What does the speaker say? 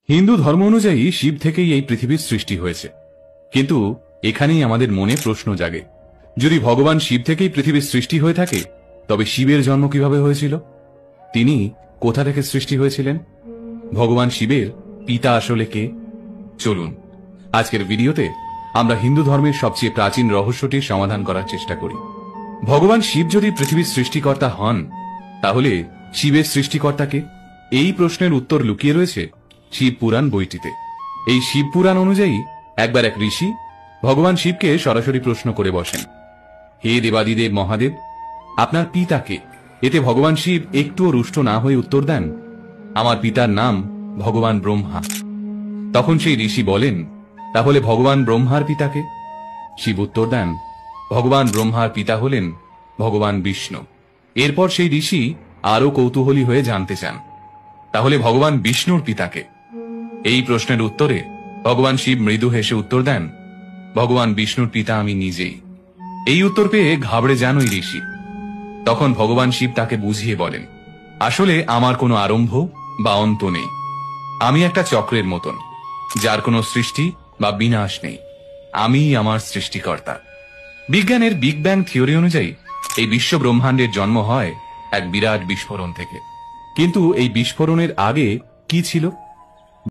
হিন্দু ধর্ম অনুযায়ী শিব থেকেই এই পৃথিবীর সৃষ্টি হয়েছে, কিন্তু এখানেই আমাদের মনে প্রশ্ন জাগে, যদি ভগবান শিব থেকেই পৃথিবীর সৃষ্টি হয়ে থাকে তবে শিবের জন্ম কিভাবে হয়েছিল? তিনি কোথা থেকে সৃষ্টি হয়েছিলেন? ভগবান শিবের পিতা আসলে কে? চলুন আজকের ভিডিওতে আমরা হিন্দু ধর্মের সবচেয়ে প্রাচীন রহস্যটির সমাধান করার চেষ্টা করি। ভগবান শিব যদি পৃথিবীর সৃষ্টিকর্তা হন, তাহলে শিবের সৃষ্টিকর্তাকে? এই প্রশ্নের উত্তর লুকিয়ে রয়েছে শিব পুরাণ বইটিতে। এই শিব পুরাণ অনুযায়ী একবার এক ঋষি ভগবান শিবকে সরাসরি প্রশ্ন করে বসেন, হে দেবাদিদেব মহাদেব, আপনার পিতা কে? এতে ভগবান শিব একটুও রুষ্ট না হয়ে উত্তর দেন, আমার পিতার নাম ভগবান ব্রহ্মা। তখন সেই ঋষি বলেন, তাহলে ভগবান ব্রহ্মার পিতাকে? শিব উত্তর দেন, ভগবান ব্রহ্মার পিতা হলেন ভগবান বিষ্ণু। এরপর সেই ঋষি আরো কৌতূহলী হয়ে জানতে চান, তাহলে ভগবান বিষ্ণুর পিতাকে? এই প্রশ্নের উত্তরে ভগবান শিব মৃদু হেসে উত্তর দেন, ভগবান বিষ্ণুর পিতা আমি নিজেই। এই উত্তর পেয়ে ঘাবড়ে যান ওই ঋষি। তখন ভগবান শিব তাকে বুঝিয়ে বলেন, আসলে আমার কোনো আরম্ভ বা অন্ত নেই, আমি একটা চক্রের মতন, যার কোনো সৃষ্টি বা বিনাশ নেই, আমিই আমার সৃষ্টিকর্তা। বিজ্ঞানের বিগ ব্যাং থিওরি অনুযায়ী এই বিশ্ব ব্রহ্মাণ্ডের জন্ম হয় এক বিরাট বিস্ফোরণ থেকে। কিন্তু এই বিস্ফোরণের আগে কি ছিল?